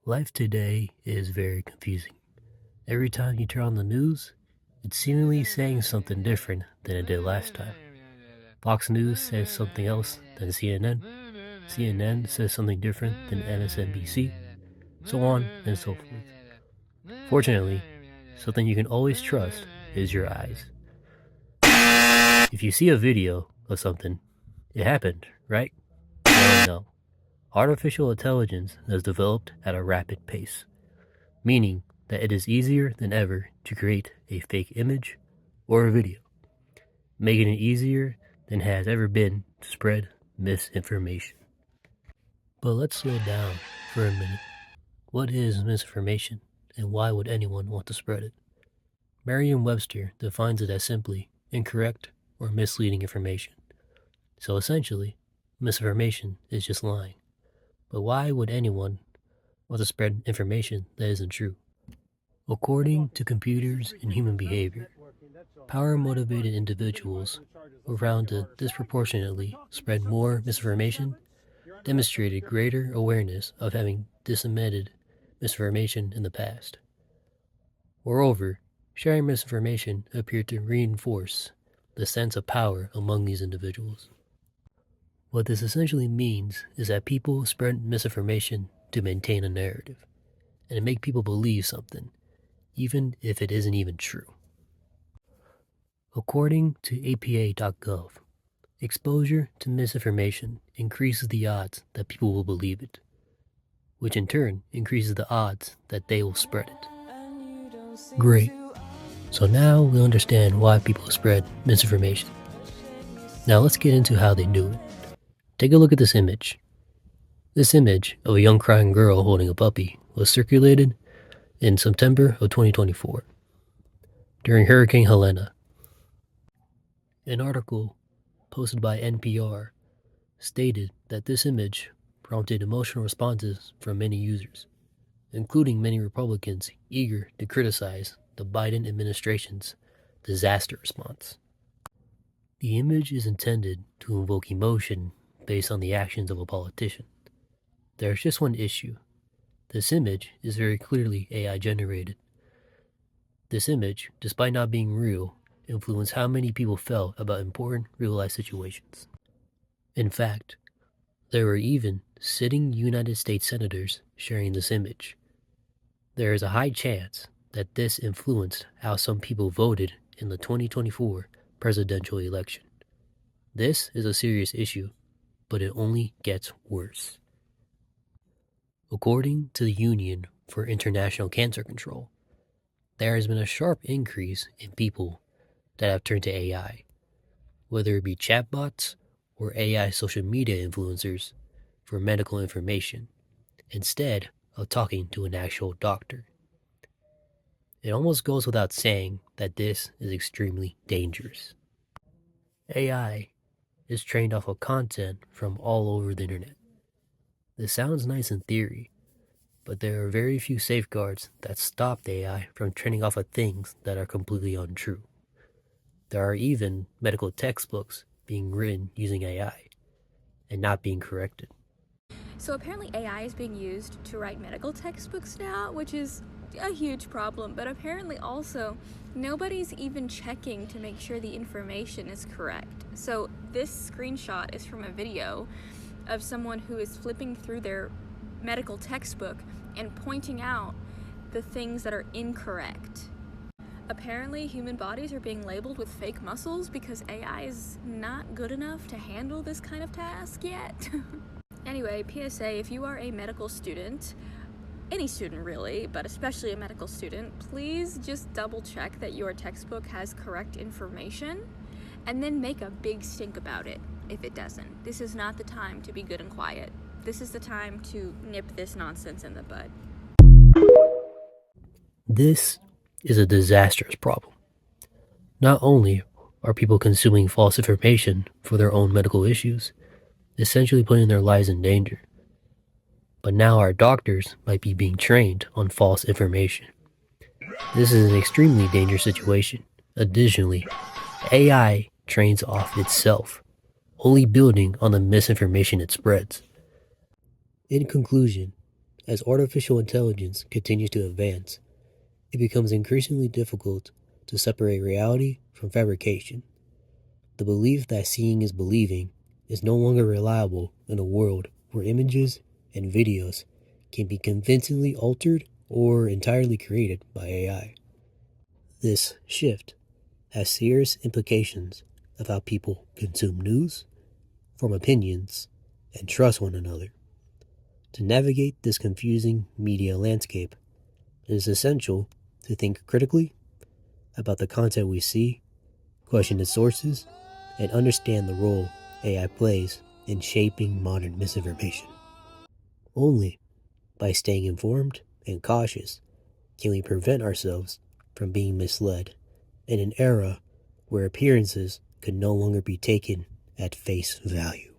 Life today is very confusing. Every time you turn on the news, it's seemingly saying something different than it did last time. Fox News says something else than CNN. CNN says something different than MSNBC, so on and so forth. Fortunately, something you can always trust is your eyes. If you see a video of something, it happened, right? Well, no. Artificial intelligence has developed at a rapid pace, meaning that it is easier than ever to create a fake image or a video, making it easier than it has ever been to spread misinformation. But let's slow down for a minute. What is misinformation, and why would anyone want to spread it? Merriam-Webster defines it as simply incorrect or misleading information. So essentially, misinformation is just lying. But why would anyone want to spread information that isn't true? According to computers and human behavior, power-motivated individuals who found to disproportionately spread more misinformation demonstrated greater awareness of having disseminated misinformation in the past. Moreover, sharing misinformation appeared to reinforce the sense of power among these individuals. What this essentially means is that people spread misinformation to maintain a narrative and to make people believe something, even if it isn't even true. According to APA.gov, exposure to misinformation increases the odds that people will believe it, which in turn increases the odds that they will spread it. Great. So now we understand why people spread misinformation. Now let's get into how they do it. Take a look at this image. This image of a young crying girl holding a puppy was circulated in September of 2024 during Hurricane Helena. An article posted by NPR stated that this image prompted emotional responses from many users, including many Republicans eager to criticize the Biden administration's disaster response. The image is intended to invoke emotion based on the actions of a politician. There's just one issue. This image is very clearly AI generated. This image, despite not being real, influenced how many people felt about important real-life situations. In fact, there were even sitting United States senators sharing this image. There is a high chance that this influenced how some people voted in the 2024 presidential election. This is a serious issue, but it only gets worse. According to the Union for International Cancer Control, there has been a sharp increase in people that have turned to AI, whether it be chatbots or AI social media influencers for medical information, instead of talking to an actual doctor. It almost goes without saying that this is extremely dangerous. AI is trained off of content from all over the internet. This sounds nice in theory, but there are very few safeguards that stop the AI from training off of things that are completely untrue. There are even medical textbooks being written using AI and not being corrected. So apparently AI is being used to write medical textbooks now, which is a huge problem, but apparently also nobody's even checking to make sure the information is correct. So this screenshot is from a video of someone who is flipping through their medical textbook and pointing out the things that are incorrect. Apparently human bodies are being labeled with fake muscles because AI is not good enough to handle this kind of task yet. Anyway, PSA, if you are a medical student, any student really, but especially a medical student, please just double check that your textbook has correct information and then make a big stink about it if it doesn't. This is not the time to be good and quiet. This is the time to nip this nonsense in the bud. This is a disastrous problem. Not only are people consuming false information for their own medical issues, essentially putting their lives in danger, but now our doctors might be being trained on false information. This is an extremely dangerous situation. Additionally, AI trains off itself, only building on the misinformation it spreads. In conclusion, As artificial intelligence continues to advance, it becomes increasingly difficult to separate reality from fabrication. The belief that seeing is believing is no longer reliable in a world where images and videos can be convincingly altered or entirely created by AI. This shift has serious implications of how people consume news, form opinions, and trust one another. To navigate this confusing media landscape, it is essential to think critically about the content we see, question its sources, and understand the role AI plays in shaping modern misinformation. Only by staying informed and cautious can we prevent ourselves from being misled in an era where appearances could no longer be taken at face value.